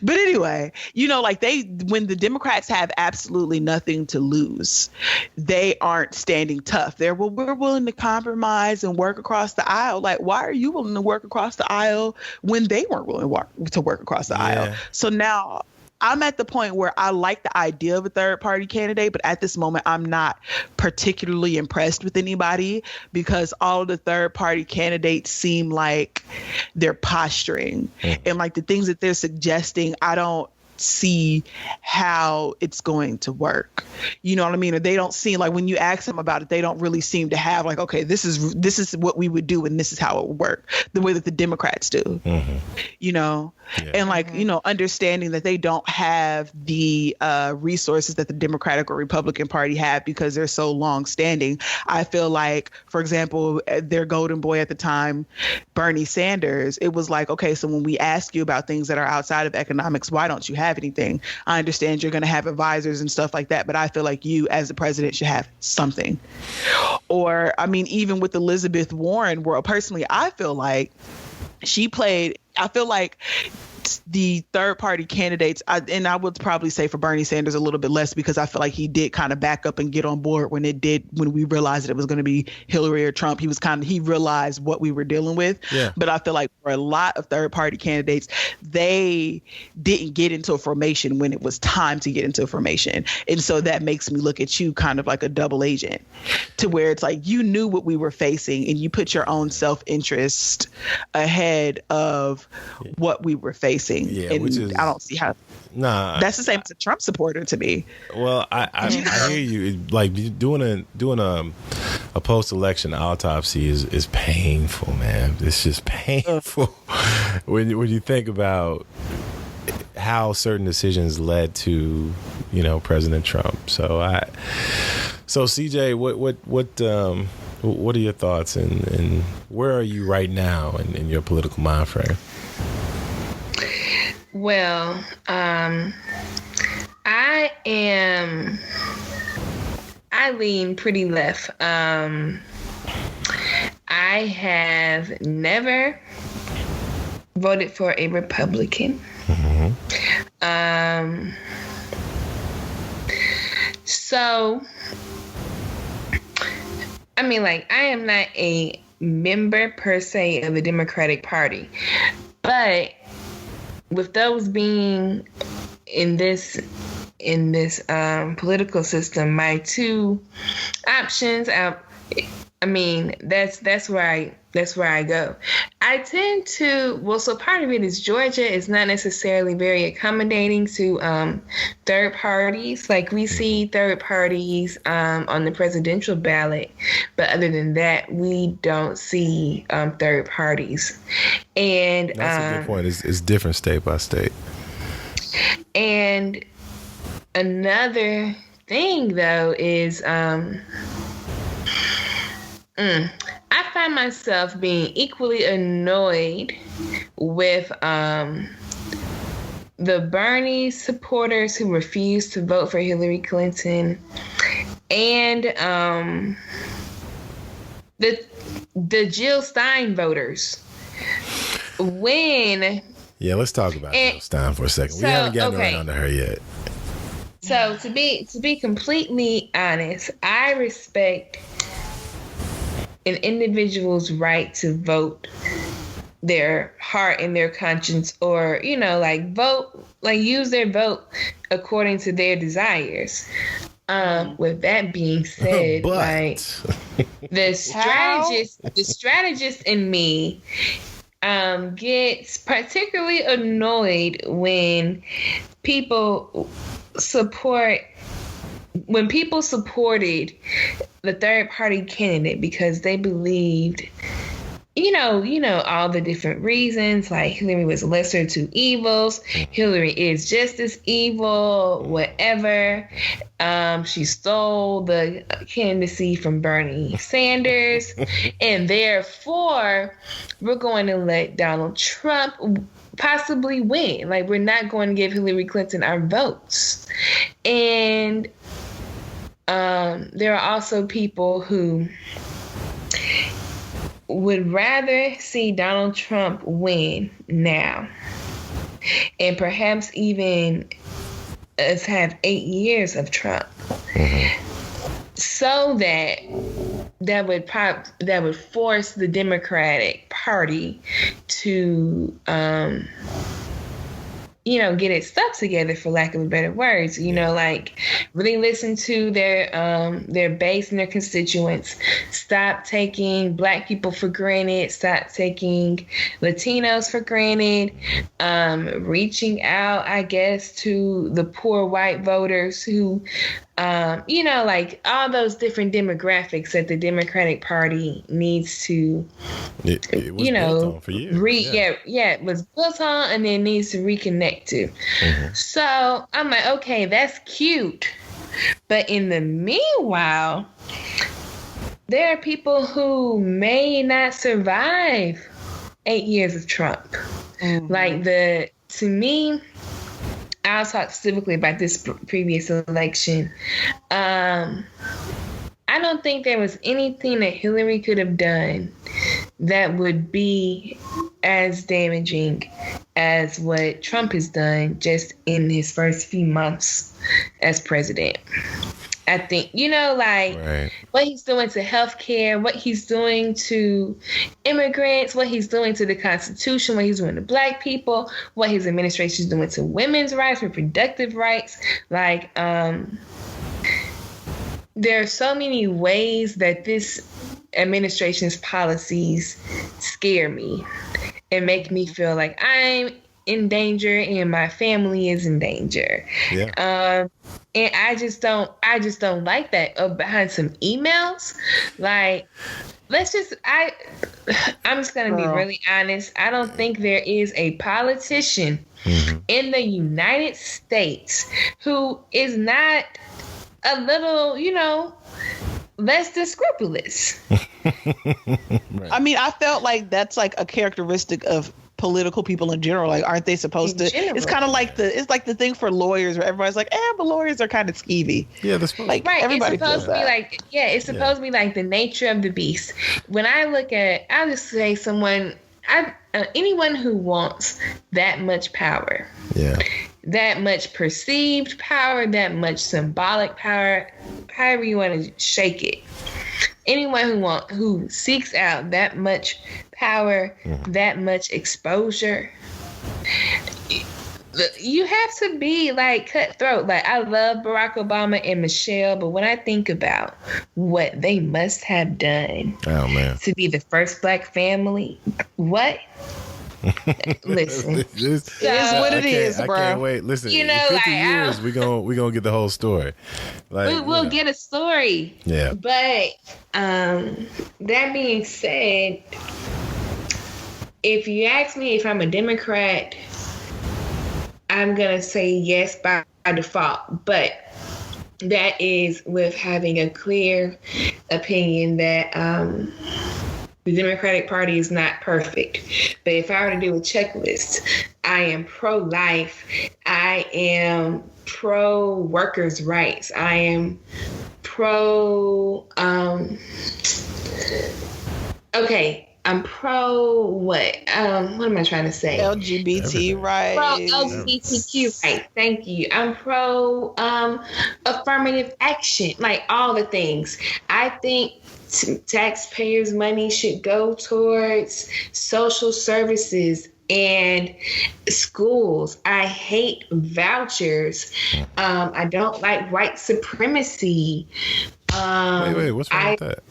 But anyway, when the Democrats have absolutely nothing to lose, they aren't standing tough. We're willing to compromise and work across the aisle. Like, why are you willing to work across the aisle when they weren't willing to work across the aisle? So now I'm at the point where I like the idea of a third party candidate, but at this moment, I'm not particularly impressed with anybody because all of the third party candidates seem like they're posturing and like the things that they're suggesting, I don't see how it's going to work. You know what I mean? Or they don't seem like, when you ask them about it, they don't really seem to have like, okay, this is what we would do and this is how it would work, the way that the Democrats do. And like, understanding that they don't have the resources that the Democratic or Republican Party have because they're so long standing. I feel like, for example, their golden boy at the time, Bernie Sanders, it was like, okay, so when we ask you about things that are outside of economics, why don't you have anything? I understand you're going to have advisors and stuff like that, but I feel like you as the president should have something. Or, I mean, even with Elizabeth Warren, personally, I feel like the third party candidates, and I would probably say for Bernie Sanders a little bit less, because I feel like he did kind of back up and get on board when we realized that it was going to be Hillary or Trump. He realized what we were dealing with. Yeah. But I feel like for a lot of third party candidates, they didn't get into a formation when it was time to get into a formation. And so that makes me look at you kind of like a double agent, to where it's like you knew what we were facing and you put your own self-interest ahead of what we were facing. Yeah, and which is, I don't see how. Nah, that's the same as a Trump supporter to me. Well, I hear you. Like doing a post-election autopsy is painful, man. It's just painful when you think about how certain decisions led to, President Trump. So CJ, what are your thoughts and where are you right now in your political mind frame? Well, I lean pretty left. I have never voted for a Republican. Mm-hmm. So, I mean, like, I am not a member per se of the Democratic Party, but with those being in this political system, my two options, I mean, that's where I go. I tend to, so part of it is Georgia is not necessarily very accommodating to third parties. Like, we see third parties on the presidential ballot, but other than that, we don't see third parties. And that's a good point. It's different state by state. And another thing, though, is I find myself being equally annoyed with the Bernie supporters who refuse to vote for Hillary Clinton, and the Jill Stein voters. Let's talk about Jill Stein for a second. We haven't gotten around to her yet. So to be completely honest, I respect an individual's right to vote their heart and their conscience, or vote, use their vote according to their desires. With that being said, the strategist in me gets particularly annoyed when people supported the third party candidate because they believed, all the different reasons, like Hillary was lesser of two evils, Hillary is just as evil, whatever. She stole the candidacy from Bernie Sanders, and therefore we're going to let Donald Trump possibly win. Like, we're not going to give Hillary Clinton our votes. And there are also people who would rather see Donald Trump win now, and perhaps even us have 8 years of Trump, so that would force the Democratic Party to get its stuff together, for lack of better words, really listen to their base and their constituents, stop taking Black people for granted, stop taking Latinos for granted, reaching out, I guess, to the poor white voters who, all those different demographics that the Democratic Party needs to, it was built on for years. It was built on and then needs to reconnect to. So I'm like, okay, that's cute. But in the meanwhile, there are people who may not survive 8 years of Trump. To me, I'll talk specifically about this previous election. I don't think there was anything that Hillary could have done that would be as damaging as what Trump has done just in his first few months as president. I think, Right. what he's doing to healthcare, what he's doing to immigrants, what he's doing to the Constitution, what he's doing to Black people, what his administration is doing to women's rights, reproductive rights. There are so many ways that this administration's policies scare me and make me feel like I'm in danger and my family is in danger. Yeah. And I just don't like that. Behind some emails, I'm just gonna be really honest. I don't think there is a politician in the United States who is not a little, less than scrupulous. Right. I mean, I felt like that's like a characteristic of political people in general. Like, aren't they supposed to? It's kind of like the thing for lawyers where everybody's like, but lawyers are kind of skeevy. Yeah, that's like right. Everybody it's supposed to be like, it's supposed to be like the nature of the beast. When I look at, I'll just say anyone who wants that much power, that much perceived power, that much symbolic power, however you want to shake it. Anyone who seeks out that much power, that much exposure, you have to be like cutthroat. Like, I love Barack Obama and Michelle, but when I think about what they must have done to be the first Black family, what? Listen, it is what it is, bro. I can't wait. Listen, in 50 years, we gonna get the whole story. Like, we'll get a story. Yeah. But that being said, if you ask me if I'm a Democrat, I'm gonna say yes by default. But that is with having a clear opinion that the Democratic Party is not perfect. But if I were to do a checklist, I am pro-life. I am pro-workers' rights. I am pro... I'm pro what? What am I trying to say? LGBT rights. Pro LGBTQ rights. Thank you. I'm pro affirmative action. Like, all the things. I think taxpayers' money should go towards social services and schools. I hate vouchers. I don't like white supremacy. Wait, what's wrong with that?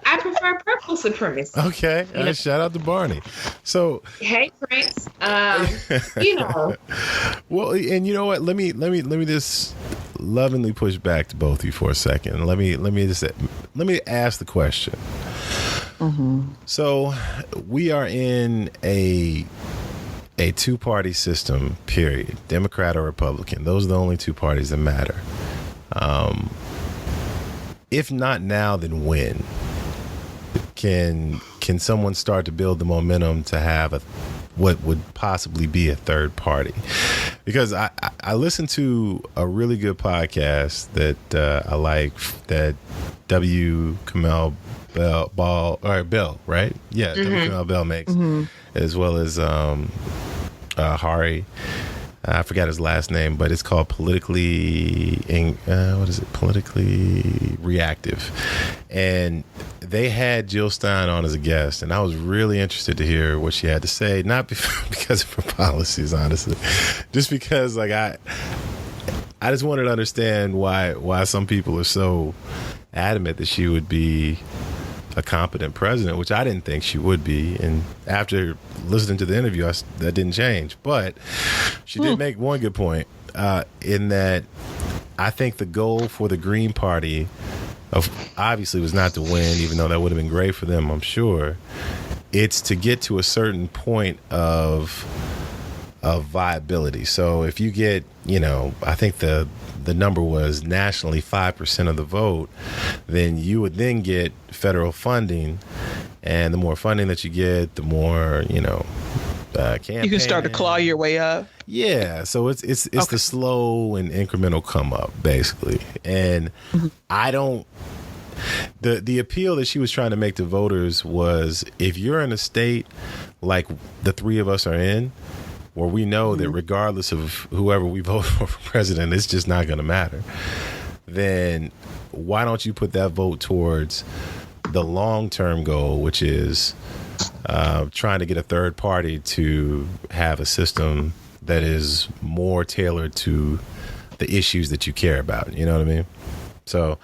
I prefer purple supremacy. Okay, shout out to Barney. So, hey, Prince. Well, and you know what? Let me just lovingly push back to both of you for a second. Let me ask the question. So, we are in a two-party system. Period. Democrat or Republican. Those are the only two parties that matter. If not now, then when? Can someone start to build the momentum to have what would possibly be a third party? Because I listened to a really good podcast that I like, that W. Kamau Bell, right? Yeah, W. Kamau Bell makes, as well as Hari. I forgot his last name, but it's called Politically Reactive. And they had Jill Stein on as a guest, and I was really interested to hear what she had to say, not because of her policies, honestly, just because I just wanted to understand why some people are so adamant that she would be a competent president, which I didn't think she would be. And after listening to the interview, that didn't change. But she did make one good point in that I think the goal for the Green Party obviously was not to win, even though that would have been great for them, I'm sure. It's to get to a certain point of viability. So if you get, I think the number was nationally 5% of the vote, then you would then get federal funding, and the more funding that you get, the more campaign. You can start to claw your way up. Yeah, so it's the slow and incremental come up, basically. And the appeal that she was trying to make to voters was, if you're in a state like the three of us are in, where we know that regardless of whoever we vote for president, it's just not going to matter, then why don't you put that vote towards the long-term goal, which is trying to get a third party to have a system that is more tailored to the issues that you care about. You know what I mean? So,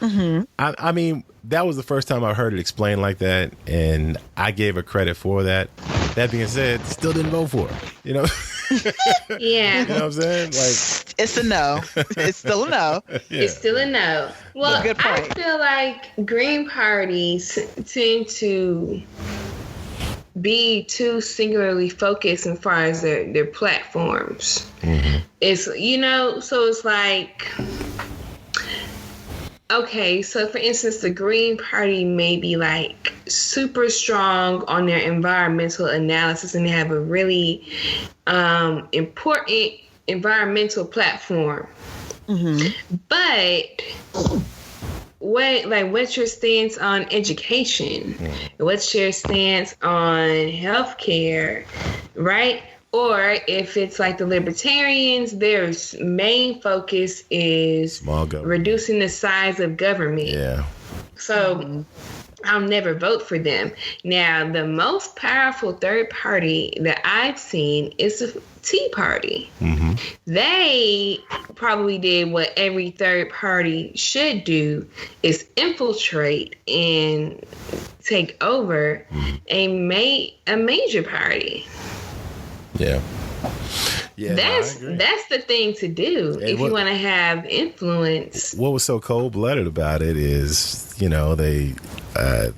I mean, that was the first time I heard it explained like that, and I gave her credit for that. That being said, still didn't vote for her. You know? Yeah. You know what I'm saying? Like, It's a no. It's still a no. yeah. It's still a no. Well, Good I point. feel like green parties tend to be too singularly focused as far as their platforms. It's, you know, so it's like, okay, so for instance, the Green Party may be like super strong on their environmental analysis, and they have a really important environmental platform. But what's your stance on education? What's your stance on healthcare, right? Or if it's like the libertarians, their main focus is Small government. reducing the size of government. Yeah. So I'll never vote for them. Now, the most powerful third party that I've seen is the Tea Party. They probably did what every third party should do, is infiltrate and take over a major party. Yeah. Yeah. no, I agree. That's the thing to do if you want to have influence. What was so cold-blooded about it is, you know, they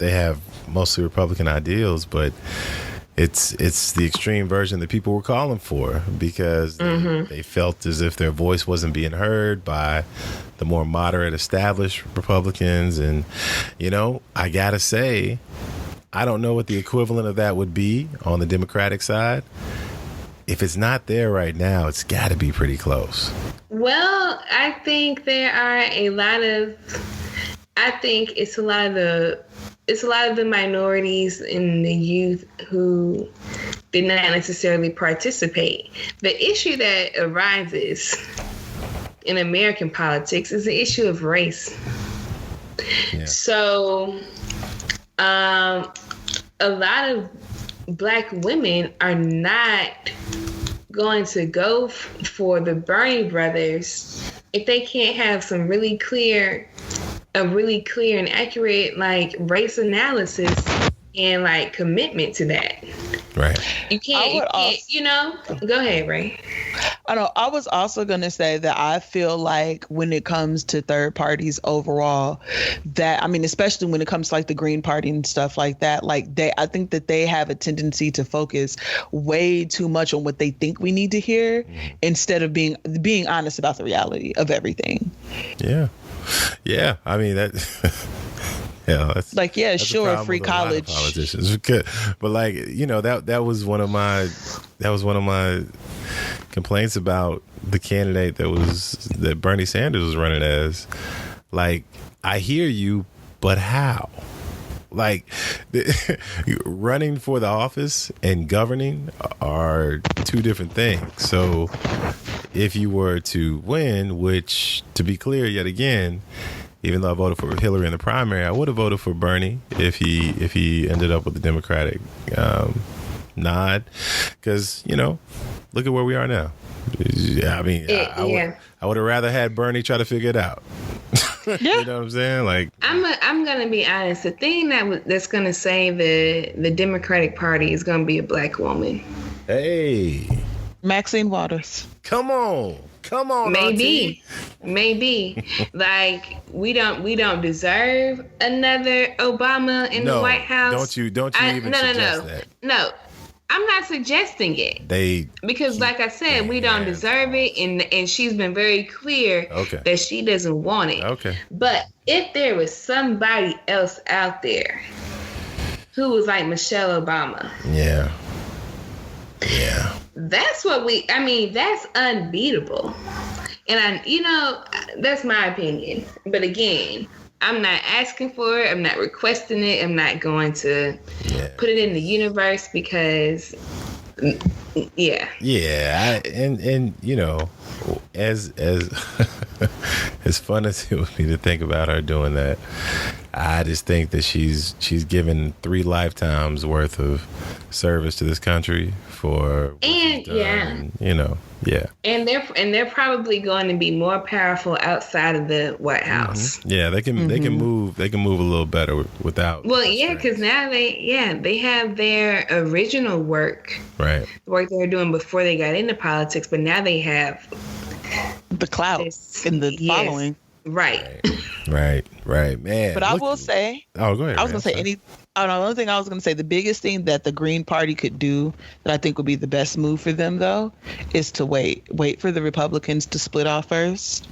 have mostly Republican ideals, but it's the extreme version that people were calling for, because they felt as if their voice wasn't being heard by the more moderate established Republicans. And, you know, I gotta say, I don't know what the equivalent of that would be on the Democratic side. If it's not there right now, it's got to be pretty close. Well, I think there are a lot of. I think it's a lot of the minorities and the youth who did not necessarily participate. The issue that arises in American politics is the issue of race. Yeah. So, a lot of Black women are not going to go for the Bernie brothers if they can't have some really clear and accurate like race analysis and like commitment to that. Right. You can't, you know. Go ahead, Ray. I know. I was also going to say that I feel like when it comes to third parties overall, that, I mean, especially when it comes to like the Green Party and stuff like that, like I think that they have a tendency to focus way too much on what they think we need to hear instead of being honest about the reality of everything. Yeah. Yeah. I mean, that. Yeah, that's, like, yeah, that's sure, free college. Politicians, but like, you know, that was one of my complaints about the candidate that Bernie Sanders was running as. Like, I hear you, but how? Like, running for the office and governing are two different things. So, if you were to win, which, to be clear, yet again, even though I voted for Hillary in the primary, I would have voted for Bernie if he ended up with the Democratic nod. Because, you know, look at where we are now. I mean, I would have rather had Bernie try to figure it out. Yeah. You know what I'm saying? Like, I'm gonna be honest. The thing that's gonna save the Democratic Party is gonna be a Black woman. hey, Maxine Waters. come on. Maybe, Auntie. maybe. Like we don't deserve another Obama in the White House. Don't you even suggest that. No, I'm not suggesting it. Because like I said, we don't deserve it, and she's been very clear that she doesn't want it. Okay. But if there was somebody else out there who was like Michelle Obama. Yeah. That's that's unbeatable. And that's my opinion. But again, I'm not asking for it. I'm not requesting it. I'm not going to put it in the universe because, yeah. Yeah, and you know, as as fun as it would be to think about her doing that, I just think that she's given 3 lifetimes worth of service to this country for what she's done, you know. Yeah. And they're probably going to be more powerful outside of the White House. Mm-hmm. Yeah, they can move a little better without. Well, yeah, because now they have their original work. Right. The work they were doing before they got into politics, but now they have the clout in the following. Right. Right, man. But I will say. Oh, go ahead. I was going to say the only thing I was going to say, the biggest thing that the Green Party could do that I think would be the best move for them, though, is to wait for the Republicans to split off first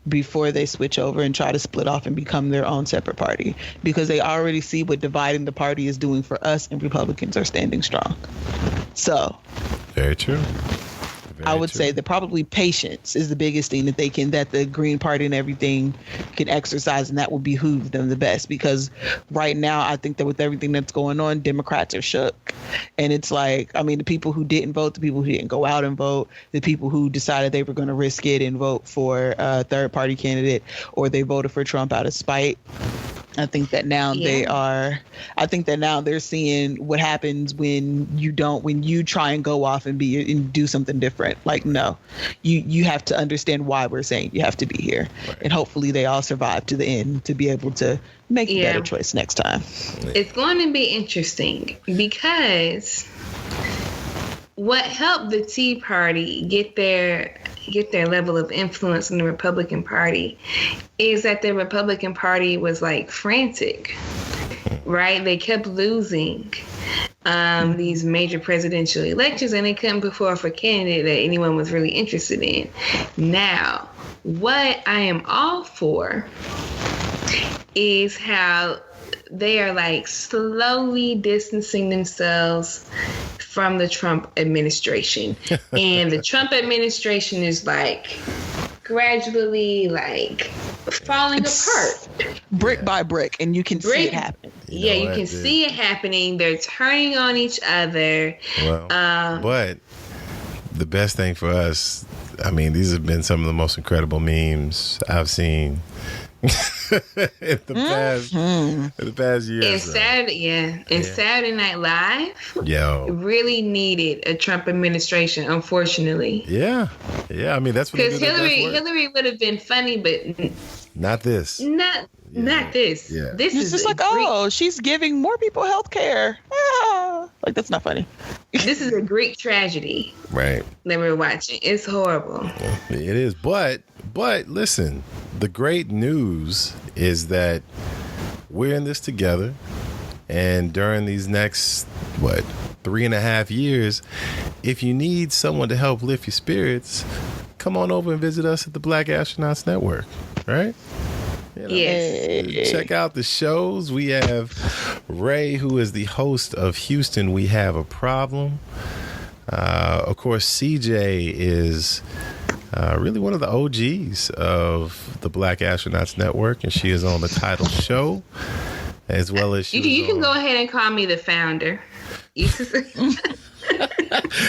before they switch over and try to split off and become their own separate party, because they already see what dividing the party is doing for us, and Republicans are standing strong. So. Very true. I would say that probably patience is the biggest thing that the Green Party and everything can exercise, and that will behoove them the best, because right now I think that with everything that's going on, Democrats are shook. And it's like, I mean, the people who didn't vote, the people who didn't go out and vote, the people who decided they were going to risk it and vote for a third party candidate, or they voted for Trump out of spite. I think that now they're seeing what happens when you try and go off and do something different. Like, no, you have to understand why we're saying you have to be here. Right. And hopefully they all survive to the end to be able to make a better choice next time. It's going to be interesting because what helped the Tea Party get their level of influence in the Republican Party is that the Republican Party was like frantic, right? They kept losing these major presidential elections, and they couldn't put forth a candidate that anyone was really interested in. Now, what I am all for is how they are like slowly distancing themselves from the Trump administration. And the Trump administration is like gradually like falling apart. Brick by brick, and you can see it happen. You can see it happening. They're turning on each other. Well, but the best thing for us, I mean, these have been some of the most incredible memes I've seen in the past year. And Saturday Night Live really needed a Trump administration, unfortunately. Yeah. I mean, that's what, because Hillary would have been funny, but not this. Not this. Yeah. This is just like, she's giving more people health care. Like, that's not funny. This is a Greek tragedy. Right. That we're watching. It's horrible. It is. But listen, the great news is that we're in this together. And during these next, 3.5 years, if you need someone to help lift your spirits, come on over and visit us at the Black Astronauts Network. Right? Yes. Check out the shows. We have Ray, who is the host of Houston We Have a Problem. Of course, CJ is really one of the OGs of the Black Astronauts Network, and she is on the title show, as well as you can go ahead and call me the founder.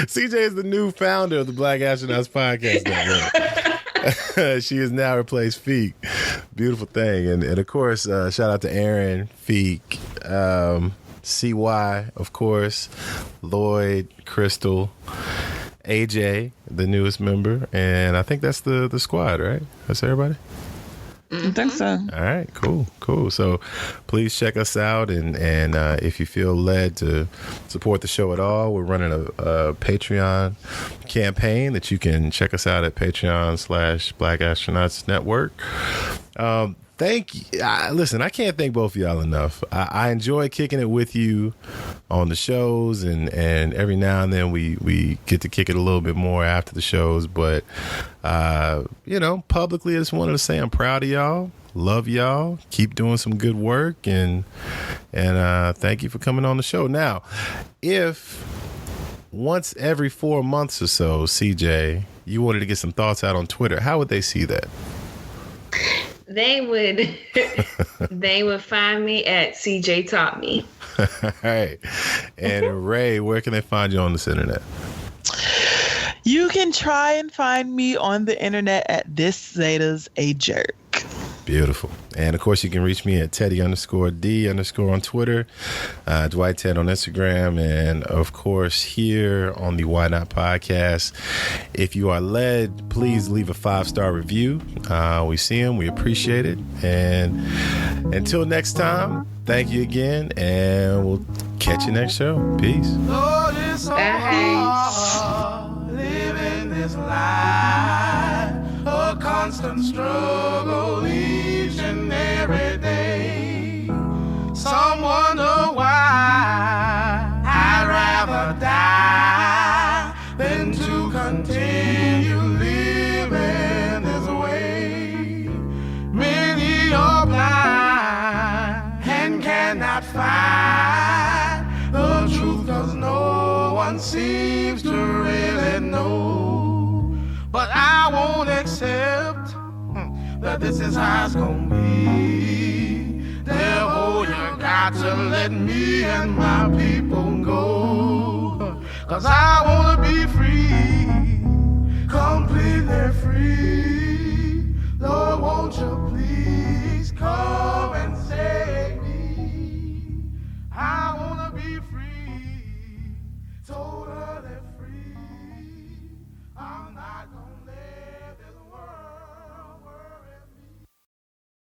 CJ is the new founder of the Black Astronauts Podcast Network. She has now replaced Feek. Beautiful thing. And of course, shout out to Aaron, Feek, CY, of course, Lloyd, Crystal, AJ, the newest member. And I think that's the squad, right? That's everybody? I think so. All right, cool. So please check us out, and if you feel led to support the show at all, we're running a Patreon campaign that you can check us out at Patreon/Black Astronauts Network. Thank you. Listen, I can't thank both of y'all enough. I enjoy kicking it with you on the shows, and every now and then we get to kick it a little bit more after the shows. But, publicly, I just wanted to say I'm proud of y'all. Love y'all. Keep doing some good work, and thank you for coming on the show. Now, if once every 4 months or so, CJ, you wanted to get some thoughts out on Twitter, how would they see that? They would find me at CJ Taught Me. All right. And Ray, where can they find you on this internet? You can try and find me on the internet at This Zeta's a Jerk. Beautiful. And of course, you can reach me at Teddy_D_ on Twitter, Dwight Ted on Instagram, and of course, here on the Why Not podcast. If you are led, please leave a 5-star review. We see them, we appreciate it. And until next time, thank you again, and we'll catch you next show. Peace. Lord, it's so hard living this life, a constant struggle each and every day. Some wonder why I'd rather die than to continue living this way. Many are blind and cannot find the truth, 'cause no one seems to really know. But I won't accept that this is how it's gonna be. Therefore, you got to let me and my people go. 'Cause I wanna be free, completely free. Lord, won't you please come and save me? I wanna be free. So